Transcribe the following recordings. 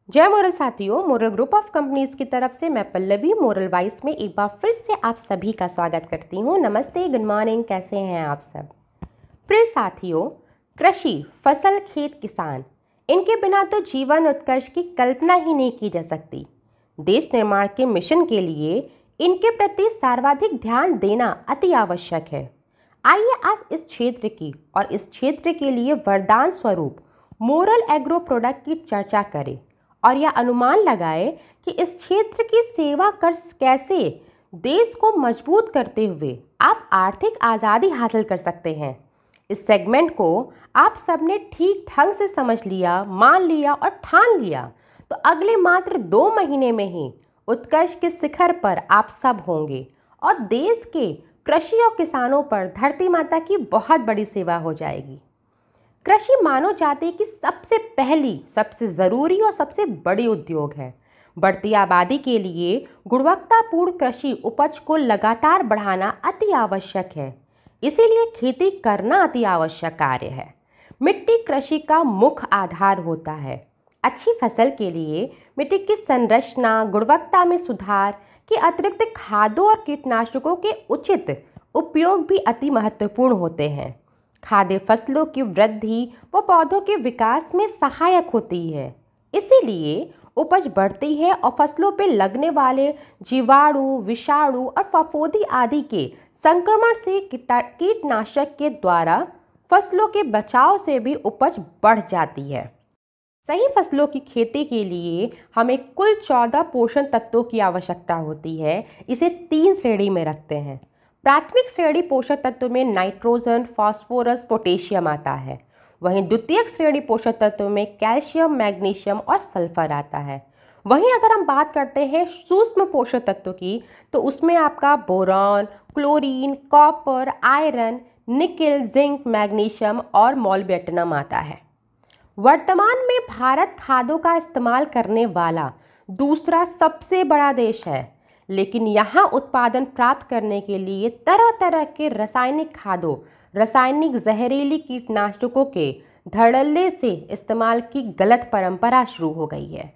जय मोरल साथियों, moral group of companies की तरफ से मैं पल्लवी मोरल वाइस में एक बार फिर से आप सभी का स्वागत करती हूँ। नमस्ते, गुड मॉर्निंग, कैसे हैं आप सब। प्रिय साथियों, कृषि, फसल, खेत, किसान, इनके बिना तो जीवन उत्कर्ष की कल्पना ही नहीं की जा सकती। देश निर्माण के मिशन के लिए इनके प्रति सर्वाधिक ध्यान देना अति आवश्यक है। आइए आज इस क्षेत्र की और इस क्षेत्र के लिए वरदान स्वरूप मोरल एग्रो प्रोडक्ट की चर्चा करें और यह अनुमान लगाए कि इस क्षेत्र की सेवा कर कैसे देश को मजबूत करते हुए आप आर्थिक आज़ादी हासिल कर सकते हैं। इस सेगमेंट को आप सबने ठीक ढंग से समझ लिया, मान लिया और ठान लिया तो अगले मात्र 2 महीने में ही उत्कर्ष के शिखर पर आप सब होंगे और देश के कृषि और किसानों पर धरती माता की बहुत बड़ी सेवा हो जाएगी। कृषि मानव जाति की सबसे पहली, सबसे ज़रूरी और सबसे बड़ी उद्योग है। बढ़ती आबादी के लिए गुणवत्तापूर्ण कृषि उपज को लगातार बढ़ाना अति आवश्यक है। इसीलिए खेती करना अति आवश्यक कार्य है। मिट्टी कृषि का मुख्य आधार होता है। अच्छी फसल के लिए मिट्टी की संरचना, गुणवत्ता में सुधार के अतिरिक्त खादों और कीटनाशकों के उचित उपयोग भी अति महत्वपूर्ण होते हैं। खाद्य फसलों की वृद्धि व पौधों के विकास में सहायक होती है। इसीलिए उपज बढ़ती है और फसलों पर लगने वाले जीवाणु, विषाणु और फफूंदी आदि के संक्रमण से कीटनाशक के द्वारा फसलों के बचाव से भी उपज बढ़ जाती है। सही फसलों की खेती के लिए हमें कुल 14 पोषण तत्वों की आवश्यकता होती है। इसे 3 श्रेणी में रखते हैं। प्राथमिक श्रेणी पोषक तत्व में नाइट्रोजन, फास्फोरस, पोटेशियम आता है। वहीं द्वितीयक श्रेणी पोषक तत्व में कैल्शियम, मैग्नीशियम और सल्फर आता है। वहीं अगर हम बात करते हैं सूक्ष्म पोषक तत्व की तो उसमें आपका boron, chlorine, copper, iron, nickel, zinc, magnesium और मॉलिब्डेनम आता है। वर्तमान में भारत खादों का इस्तेमाल करने वाला दूसरा सबसे बड़ा देश है, लेकिन यहाँ उत्पादन प्राप्त करने के लिए तरह तरह के रासायनिक खादों, रासायनिक जहरीली कीटनाशकों के धड़ल्ले से इस्तेमाल की गलत परंपरा शुरू हो गई है।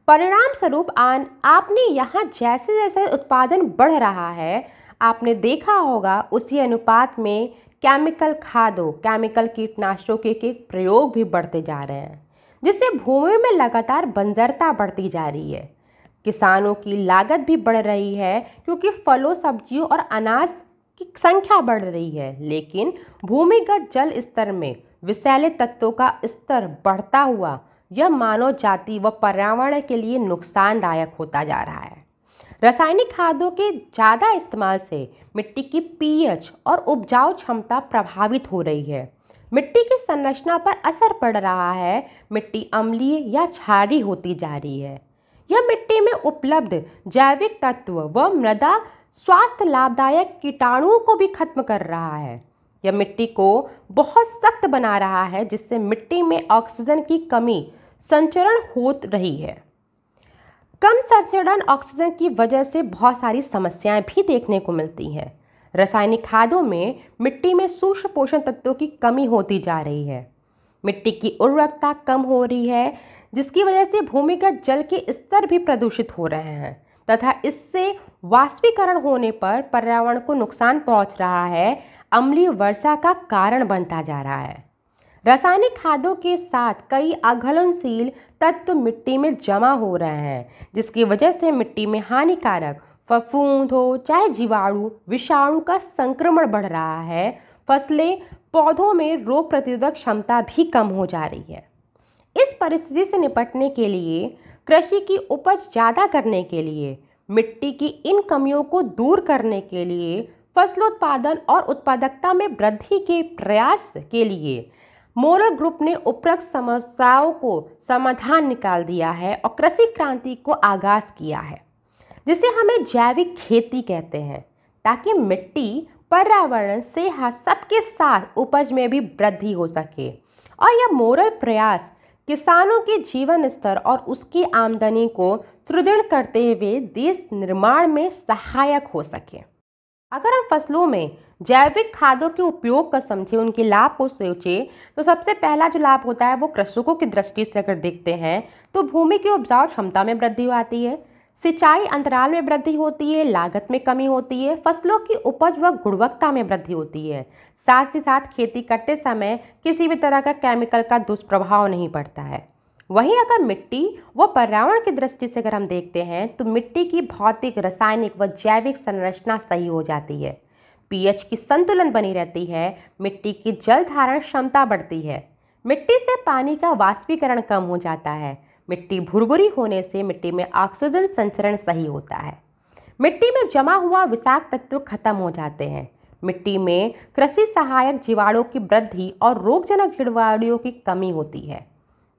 परिणाम स्वरूप आपने यहाँ जैसे जैसे उत्पादन बढ़ रहा है, आपने देखा होगा उसी अनुपात में केमिकल खादों, केमिकल कीटनाशकों के प्रयोग भी बढ़ते जा रहे हैं, जिससे भूमि में लगातार बंजरता बढ़ती जा रही है। किसानों की लागत भी बढ़ रही है क्योंकि फलों, सब्जियों और अनाज की संख्या बढ़ रही है, लेकिन भूमिगत जल स्तर में विषैले तत्वों का स्तर बढ़ता हुआ यह मानव जाति व पर्यावरण के लिए नुकसानदायक होता जा रहा है। रासायनिक खादों के ज़्यादा इस्तेमाल से मिट्टी की पीएच और उपजाऊ क्षमता प्रभावित हो रही है। मिट्टी की संरचना पर असर पड़ रहा है। मिट्टी अम्लीय या क्षारीय होती जा रही है। यह मिट्टी में उपलब्ध जैविक तत्व व मृदा स्वास्थ्य लाभदायक कीटाणुओं को भी खत्म कर रहा है। यह मिट्टी को बहुत सख्त बना रहा है, जिससे मिट्टी में ऑक्सीजन की कमी संचरण हो रही है। कम संचरण ऑक्सीजन की वजह से बहुत सारी समस्याएं भी देखने को मिलती हैं। रासायनिक खादों में मिट्टी में सूक्ष्म पोषण तत्वों की कमी होती जा रही है। मिट्टी की उर्वरकता कम हो रही है, जिसकी वजह से भूमिगत जल के स्तर भी प्रदूषित हो रहे हैं तथा इससे वाष्पीकरण होने पर पर्यावरण को नुकसान पहुंच रहा है। अम्लीय वर्षा का कारण बनता जा रहा है। रासायनिक खादों के साथ कई अघुलनशील तत्व मिट्टी में जमा हो रहे हैं, जिसकी वजह से मिट्टी में हानिकारक फफूंद हो चाहे जीवाणु, विषाणु का संक्रमण बढ़ रहा है। फसलें, पौधों में रोग प्रतिरोधक क्षमता भी कम हो जा रही है। इस परिस्थिति से निपटने के लिए, कृषि की उपज ज़्यादा करने के लिए, मिट्टी की इन कमियों को दूर करने के लिए, फसलोत्पादन और उत्पादकता में वृद्धि के प्रयास के लिए मोरल ग्रुप ने उपरोक्त समस्याओं को समाधान निकाल दिया है और कृषि क्रांति को आगाज किया है, जिसे हमें जैविक खेती कहते हैं, ताकि मिट्टी, पर्यावरण, सेहत सबके साथ उपज में भी वृद्धि हो सके और यह मोरल प्रयास किसानों के जीवन स्तर और उसकी आमदनी को सुदृढ़ करते हुए देश निर्माण में सहायक हो सके। अगर हम फसलों में जैविक खादों के उपयोग का समझे, उनके लाभ को सोचे, तो सबसे पहला जो लाभ होता है वो कृषकों की दृष्टि से अगर देखते हैं तो भूमि की उपजाऊ क्षमता में वृद्धि आती है, सिंचाई अंतराल में वृद्धि होती है, लागत में कमी होती है, फसलों की उपज व गुणवत्ता में वृद्धि होती है। साथ ही साथ खेती करते समय किसी भी तरह का केमिकल का दुष्प्रभाव नहीं पड़ता है। वहीं अगर मिट्टी व पर्यावरण की दृष्टि से अगर हम देखते हैं तो मिट्टी की भौतिक, रासायनिक व जैविक संरचना सही हो जाती है, पीएच की संतुलन बनी रहती है, मिट्टी की जल धारण क्षमता बढ़ती है, मिट्टी से पानी का वाष्पीकरण कम हो जाता है, मिट्टी भुरभुरी होने से मिट्टी में ऑक्सीजन संचरण सही होता है, मिट्टी में जमा हुआ विषाक्त तत्व खत्म हो जाते हैं, मिट्टी में कृषि सहायक जीवाणुओं की वृद्धि और रोगजनक जीवाणुओं की कमी होती है,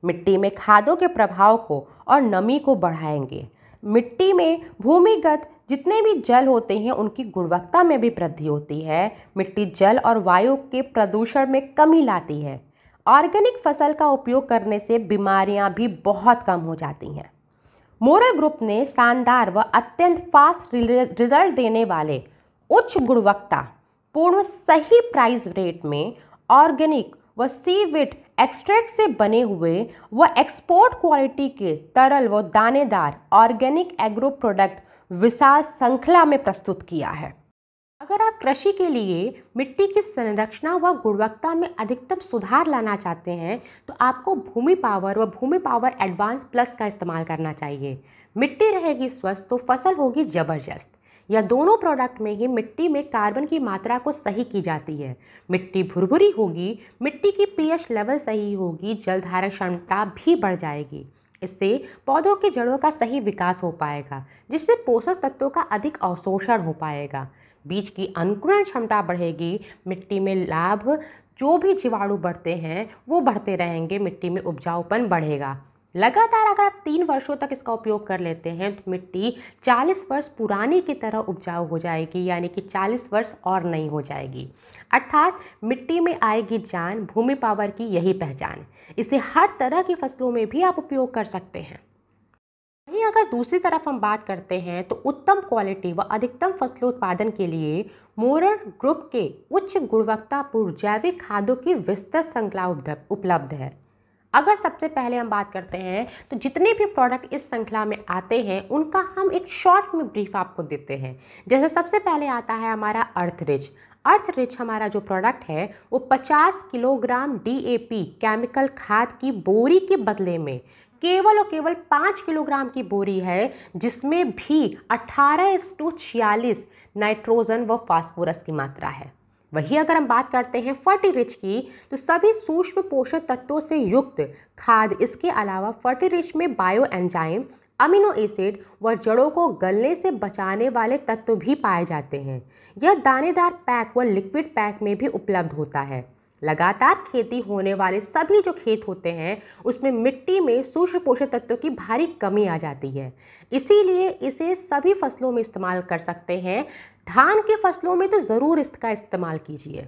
मिट्टी में खादों के प्रभाव को और नमी को बढ़ाएंगे, मिट्टी में भूमिगत जितने भी जल होते हैं उनकी गुणवत्ता में भी वृद्धि होती है, मिट्टी जल और वायु के प्रदूषण में कमी लाती है, ऑर्गेनिक फसल का उपयोग करने से बीमारियां भी बहुत कम हो जाती हैं। मोरल ग्रुप ने शानदार व अत्यंत फास्ट रिजल्ट देने वाले उच्च गुणवत्ता पूर्ण सही प्राइस रेट में ऑर्गेनिक व सीवीड एक्सट्रैक्ट से बने हुए व एक्सपोर्ट क्वालिटी के तरल व दानेदार ऑर्गेनिक एग्रो प्रोडक्ट विशाल श्रृंखला में प्रस्तुत किया है। अगर आप कृषि के लिए मिट्टी की संरचना व गुणवत्ता में अधिकतम सुधार लाना चाहते हैं तो आपको भूमि पावर व भूमि पावर एडवांस प्लस का इस्तेमाल करना चाहिए। मिट्टी रहेगी स्वस्थ तो फसल होगी जबरदस्त। यह दोनों प्रोडक्ट में ही मिट्टी में कार्बन की मात्रा को सही की जाती है, मिट्टी भुरभुरी होगी, मिट्टी की पीएच लेवल सही होगी, जल धारण क्षमता भी बढ़ जाएगी। इससे पौधों की जड़ों का सही विकास हो पाएगा, जिससे पोषक तत्वों का अधिक अवशोषण हो पाएगा, बीज की अंकुरण क्षमता बढ़ेगी, मिट्टी में लाभ जो भी जीवाणु बढ़ते हैं वो बढ़ते रहेंगे, मिट्टी में उपजाऊपन बढ़ेगा। लगातार अगर आप 3 वर्षों तक इसका उपयोग कर लेते हैं तो मिट्टी 40 वर्ष पुरानी की तरह उपजाऊ हो जाएगी, यानी कि 40 वर्ष और नई हो जाएगी। अर्थात मिट्टी में आएगी जान, भूमि पावर की यही पहचान। इसे हर तरह की फसलों में भी आप उपयोग कर सकते हैं। वहीं अगर दूसरी तरफ हम बात करते हैं तो उत्तम क्वालिटी व अधिकतम फसलोत्पादन के लिए मोरल ग्रुप के उच्च गुणवत्तापूर्ण जैविक खादों की विस्तृत श्रृंखला उपलब्ध है। अगर सबसे पहले हम बात करते हैं तो जितने भी प्रोडक्ट इस श्रृंखला में आते हैं उनका हम एक शॉर्ट में ब्रीफ आपको देते हैं। जैसे सबसे पहले आता है हमारा अर्थ रिच हमारा जो प्रोडक्ट है वो 50 किलोग्राम DAP केमिकल खाद की बोरी के बदले में केवल और केवल 5 किलोग्राम की बोरी है, जिसमें भी 18:46 नाइट्रोजन व फास्फोरस की मात्रा है। वही अगर हम बात करते हैं फर्टी रिच की तो सभी सूक्ष्म पोषक तत्वों से युक्त खाद, इसके अलावा फर्टी रिच में बायो एंजाइम, अमीनो एसिड व जड़ों को गलने से बचाने वाले तत्व भी पाए जाते हैं। यह दानेदार पैक व लिक्विड पैक में भी उपलब्ध होता है। लगातार खेती होने वाले सभी जो खेत होते हैं उसमें मिट्टी में सूक्ष्म पोषक तत्वों की भारी कमी आ जाती है, इसीलिए इसे सभी फसलों में इस्तेमाल कर सकते हैं। धान की फसलों में तो ज़रूर इसका इस्तेमाल कीजिए।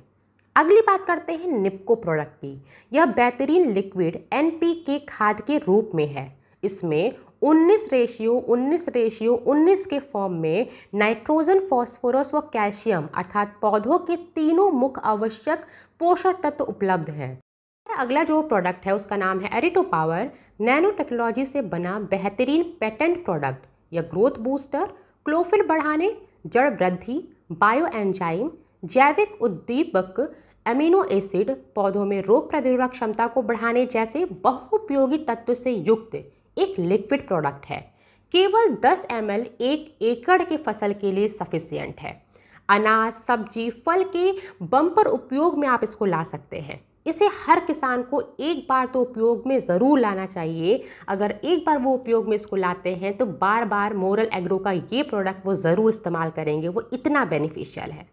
अगली बात करते हैं निप्को प्रोडक्ट की। यह बेहतरीन लिक्विड NPK खाद के रूप में है। इसमें 19:19:19 के फॉर्म में नाइट्रोजन, फास्फोरस व कैल्शियम अर्थात पौधों के तीनों मुख्य आवश्यक पोषक तत्व उपलब्ध हैं। अगला जो प्रोडक्ट है उसका नाम है एरिटो पावर, नैनो टेक्नोलॉजी से बना बेहतरीन पेटेंट प्रोडक्ट। यह ग्रोथ बूस्टर, क्लोरोफिल बढ़ाने, जड़ वृद्धि, बायो एंजाइम, जैविक उद्दीपक, अमीनो एसिड, पौधों में रोग प्रतिरोधक क्षमता को बढ़ाने जैसे बहुउपयोगी तत्व से युक्त एक लिक्विड प्रोडक्ट है। केवल 10 ml 1 एकड़ की फसल के लिए सफिशिएंट है। अनाज, सब्जी, फल के बम्पर उपयोग में आप इसको ला सकते हैं। इसे हर किसान को एक बार तो उपयोग में ज़रूर लाना चाहिए। अगर एक बार वो उपयोग में इसको लाते हैं तो बार बार मोरल एग्रो का ये प्रोडक्ट वो ज़रूर इस्तेमाल करेंगे, वो इतना बेनिफिशियल है।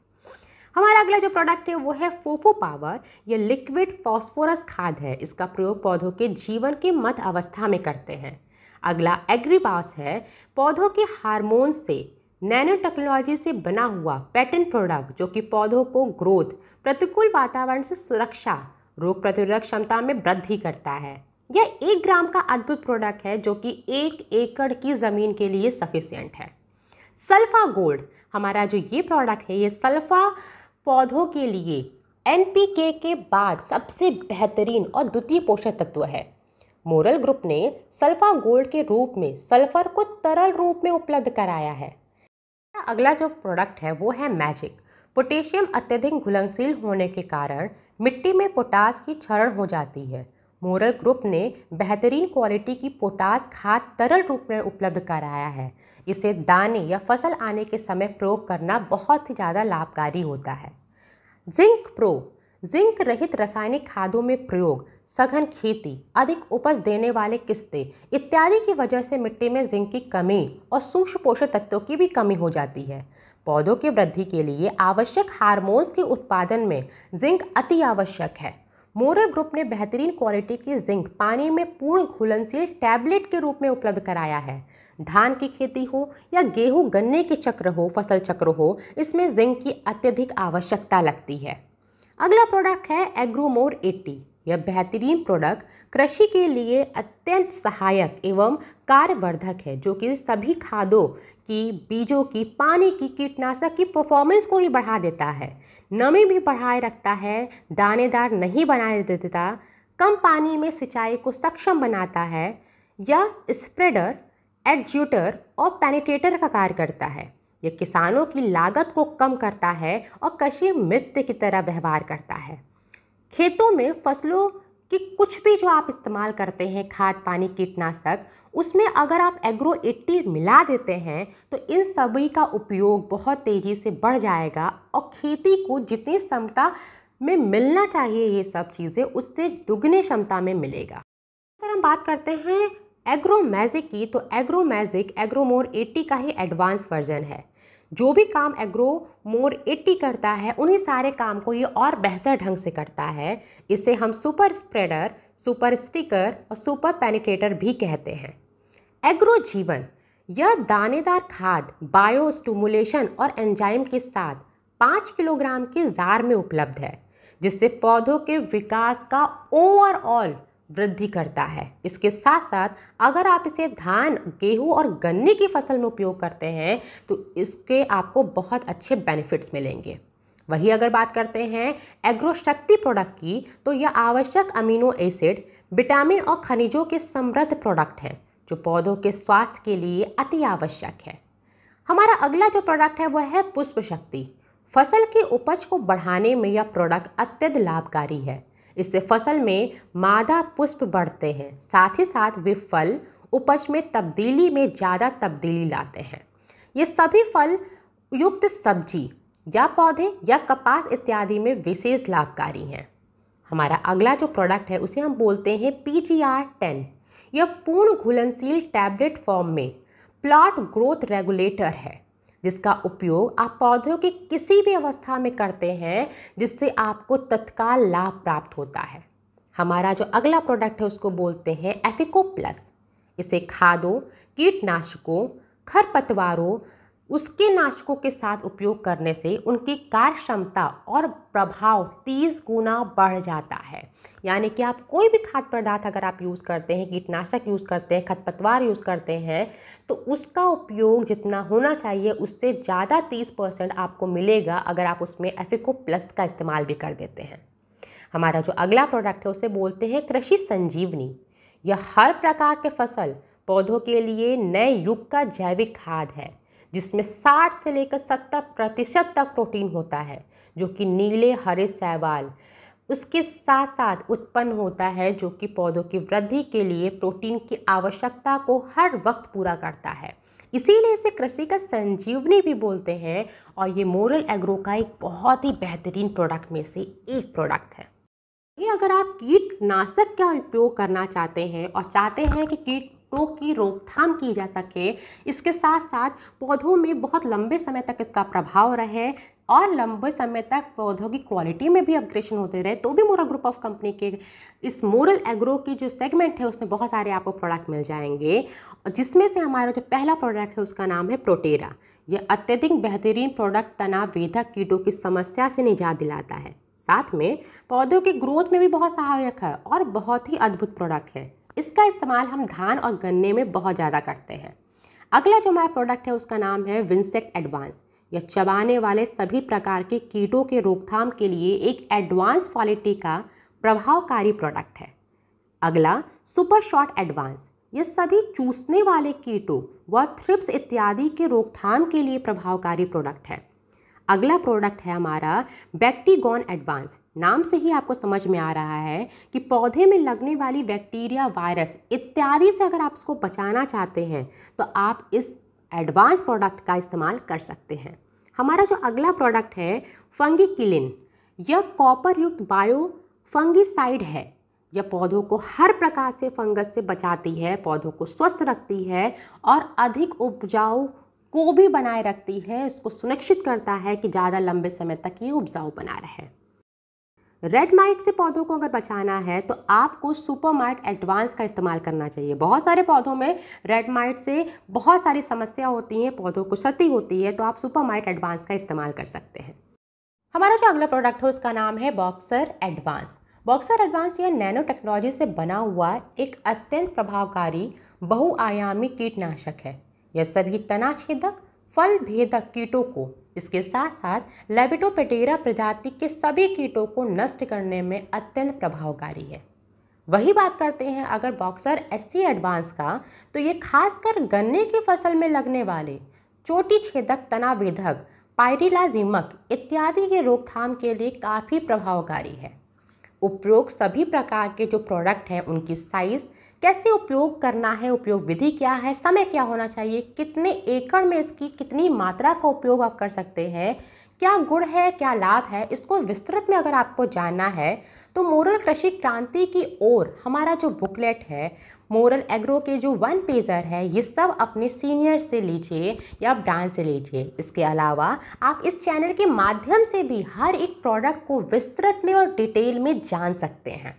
हमारा अगला जो प्रोडक्ट है वो है फोफो पावर। यह लिक्विड फास्फोरस खाद है। इसका प्रयोग पौधों के जीवन की मध्य अवस्था में करते हैं। अगला एग्रीबास है, पौधों के हार्मोन से नैनो टेक्नोलॉजी से बना हुआ पेटेंट प्रोडक्ट जो कि पौधों को ग्रोथ, प्रतिकूल वातावरण से सुरक्षा, रोग प्रतिरोधक क्षमता में वृद्धि करता है। यह 1 ग्राम का अद्भुत प्रोडक्ट है जो कि 1 एकड़ की ज़मीन के लिए सफिशिएंट है। सल्फा गोल्ड हमारा जो ये प्रोडक्ट है, ये सल्फा पौधों के लिए एनपीके के बाद सबसे बेहतरीन और द्वितीय पोषक तत्व है। मोरल ग्रुप ने सल्फा गोल्ड के रूप में सल्फर को तरल रूप में उपलब्ध कराया है। अगला जो प्रोडक्ट है वो है मैजिक। पोटेशियम अत्यधिक घुलनशील होने के कारण मिट्टी में पोटास की क्षरण हो जाती है। मोरल ग्रुप ने बेहतरीन क्वालिटी की पोटास खाद तरल रूप में उपलब्ध कराया है। इसे दाने या फसल आने के समय प्रयोग करना बहुत ही ज़्यादा लाभकारी होता है। जिंक प्रो, जिंक रहित रासायनिक खादों में प्रयोग, सघन खेती, अधिक उपज देने वाले किस्तें इत्यादि की वजह से मिट्टी में जिंक की कमी और सूक्ष्म पोषक तत्वों की भी कमी हो जाती है। पौधों की वृद्धि के लिए आवश्यक हार्मोन्स के उत्पादन में जिंक अति आवश्यक है। मोरल ग्रुप ने बेहतरीन क्वालिटी की जिंक पानी में पूर्ण घुलनशील टैबलेट के रूप में उपलब्ध कराया है। धान की खेती हो या गेहूं गन्ने के चक्र हो, फसल चक्र हो, इसमें जिंक की अत्यधिक आवश्यकता लगती है। अगला प्रोडक्ट है एग्रोमोर 80। यह बेहतरीन प्रोडक्ट कृषि के लिए अत्यंत सहायक एवं कार्यवर्धक है, जो कि सभी खादों की, बीजों की, पानी की, कीटनाशक की परफॉर्मेंस को ही बढ़ा देता है। नमी भी बढ़ाए रखता है, दानेदार नहीं बनाए देता, कम पानी में सिंचाई को सक्षम बनाता है। यह स्प्रेडर, एडज्यूटर और पेनिट्रेटर का कार्य करता है। यह किसानों की लागत को कम करता है और कृषि मित्र की तरह व्यवहार करता है। खेतों में फसलों की कुछ भी जो आप इस्तेमाल करते हैं, खाद, पानी, कीटनाशक, उसमें अगर आप एग्रो 80 मिला देते हैं तो इन सभी का उपयोग बहुत तेज़ी से बढ़ जाएगा और खेती को जितनी क्षमता में मिलना चाहिए ये सब चीज़ें, उससे दुगनी क्षमता में मिलेगा। अगर हम बात करते हैं एग्रो मैजिक की, तो एग्रो मैजिक एग्रोमोर 80 का ही एडवांस वर्जन है। जो भी काम एग्रोमोर 80 करता है उन्हीं सारे काम को ये और बेहतर ढंग से करता है। इसे हम सुपर स्प्रेडर, सुपर स्टिकर और सुपर पेनिट्रेटर भी कहते हैं। एग्रो जीवन, यह दानेदार खाद बायो स्टिमुलेशन और एंजाइम के साथ 5 किलोग्राम के जार में उपलब्ध है, जिससे पौधों के विकास का ओवरऑल वृद्धि करता है। इसके साथ साथ अगर आप इसे धान, गेहूं और गन्ने की फसल में उपयोग करते हैं तो इसके आपको बहुत अच्छे बेनिफिट्स मिलेंगे। वही अगर बात करते हैं एग्रो शक्ति प्रोडक्ट की, तो यह आवश्यक अमीनो एसिड, विटामिन और खनिजों के समृद्ध प्रोडक्ट है, जो पौधों के स्वास्थ्य के लिए अति आवश्यक है। हमारा अगला जो प्रोडक्ट है वह है पुष्प शक्ति। फसल की उपज को बढ़ाने में यह प्रोडक्ट अत्यंत लाभकारी है। इससे फसल में मादा पुष्प बढ़ते हैं, साथ ही साथ वे फल उपज में तब्दीली में ज़्यादा तब्दीली लाते हैं। ये सभी फल युक्त सब्जी या पौधे या कपास इत्यादि में विशेष लाभकारी हैं। हमारा अगला जो प्रोडक्ट है उसे हम बोलते हैं PGR10। यह पूर्ण घुलनशील टैबलेट फॉर्म में प्लांट ग्रोथ रेगुलेटर है, जिसका उपयोग आप पौधों की किसी भी अवस्था में करते हैं, जिससे आपको तत्काल लाभ प्राप्त होता है। हमारा जो अगला प्रोडक्ट है उसको बोलते हैं एफिको प्लस। इसे खादों, कीटनाशकों, खरपतवारों, उसके नाशकों के साथ उपयोग करने से उनकी कार्य क्षमता और प्रभाव 30 गुना बढ़ जाता है। यानी कि आप कोई भी खाद्य पदार्थ अगर आप यूज़ करते हैं, कीटनाशक यूज़ करते हैं, खरपतवार यूज़ करते हैं, तो उसका उपयोग जितना होना चाहिए उससे ज़्यादा 30% आपको मिलेगा अगर आप उसमें एफिको प्लस का इस्तेमाल भी कर देते हैं। हमारा जो अगला प्रोडक्ट है उसे बोलते हैं कृषि संजीवनी। यह हर प्रकार के फसल पौधों के लिए नए युग का जैविक खाद है, जिसमें 60 से लेकर 70% तक प्रोटीन होता है, जो कि नीले हरे शैवाल उसके साथ साथ उत्पन्न होता है, जो कि पौधों की वृद्धि के लिए प्रोटीन की आवश्यकता को हर वक्त पूरा करता है। इसीलिए इसे कृषि का संजीवनी भी बोलते हैं और ये मोरल एग्रो का एक बहुत ही बेहतरीन प्रोडक्ट में से एक प्रोडक्ट है। ये अगर आप कीटनाशक का उपयोग करना चाहते हैं और चाहते हैं कि कीटों की रोकथाम की जा सके, इसके साथ साथ पौधों में बहुत लंबे समय तक इसका प्रभाव रहे और लंबे समय तक पौधों की क्वालिटी में भी अपग्रेडेशन होते रहे, तो भी मोरल ग्रुप ऑफ कंपनी के इस मोरल एग्रो की जो सेगमेंट है उसमें बहुत सारे आपको प्रोडक्ट मिल जाएंगे, जिसमें से हमारा जो पहला प्रोडक्ट है उसका नाम है प्रोटेरा। यह अत्यधिक बेहतरीन प्रोडक्ट तनाव वेधक कीटों की समस्या से निजात दिलाता है, साथ में पौधों की ग्रोथ में भी बहुत सहायक है और बहुत ही अद्भुत प्रोडक्ट है। इसका इस्तेमाल हम धान और गन्ने में बहुत ज़्यादा करते हैं। अगला जो हमारा प्रोडक्ट है उसका नाम है विंसेक्ट एडवांस। या चबाने वाले सभी प्रकार के कीटों के रोकथाम के लिए एक एडवांस क्वालिटी का प्रभावकारी प्रोडक्ट है। अगला सुपर शॉट एडवांस, ये सभी चूसने वाले कीटों व थ्रिप्स इत्यादि के रोकथाम के लिए प्रभावकारी प्रोडक्ट है। अगला प्रोडक्ट है हमारा बैक्टीगॉन एडवांस। नाम से ही आपको समझ में आ रहा है कि पौधे में लगने वाली बैक्टीरिया, वायरस इत्यादि से अगर आप इसको बचाना चाहते हैं तो आप इस एडवांस प्रोडक्ट का इस्तेमाल कर सकते हैं। हमारा जो अगला प्रोडक्ट है फंगिकिलिन, यह कॉपर युक्त बायो फंगिसाइड है। यह पौधों को हर प्रकार से फंगस से बचाती है, पौधों को स्वस्थ रखती है और अधिक उपजाऊ को भी बनाए रखती है। इसको सुनिश्चित करता है कि ज़्यादा लंबे समय तक ये उपजाऊ बना रहे। रेड माइट से पौधों को अगर बचाना है तो आपको सुपर माइट एडवांस का इस्तेमाल करना चाहिए। बहुत सारे पौधों में रेड माइट से बहुत सारी समस्या होती हैं, पौधों को क्षति होती है, तो आप सुपर माइट एडवांस का इस्तेमाल कर सकते हैं। हमारा जो अगला प्रोडक्ट है उसका नाम है बॉक्सर एडवांस। बॉक्सर एडवांस यह नैनो टेक्नोलॉजी से बना हुआ एक अत्यंत प्रभावकारी बहुआयामी कीटनाशक है। यह सभी तना छेदक, फल भेदक कीटों को, इसके साथ साथ लेबिडोप्टेरा प्रजाति के सभी कीटों को नष्ट करने में अत्यंत प्रभावकारी है। वही बात करते हैं अगर बॉक्सर एससी एडवांस का, तो ये खासकर गन्ने की फसल में लगने वाले चोटी छेदक, तना भेदक, पायरिला दीमक इत्यादि के रोकथाम के लिए काफ़ी प्रभावकारी है। उपयोग सभी प्रकार के जो प्रोडक्ट हैं उनकी साइज़, कैसे उपयोग करना है, उपयोग विधि क्या है, समय क्या होना चाहिए, कितने एकड़ में इसकी कितनी मात्रा का उपयोग आप कर सकते हैं, क्या गुण है, क्या लाभ है, इसको विस्तृत में अगर आपको जानना है तो मोरल कृषि क्रांति की ओर हमारा जो बुकलेट है, मोरल एग्रो के जो 1 पेजर है, ये सब अपने सीनियर से लीजिए या ब्रांच से लीजिए। इसके अलावा आप इस चैनल के माध्यम से भी हर एक प्रोडक्ट को विस्तृत में और डिटेल में जान सकते हैं।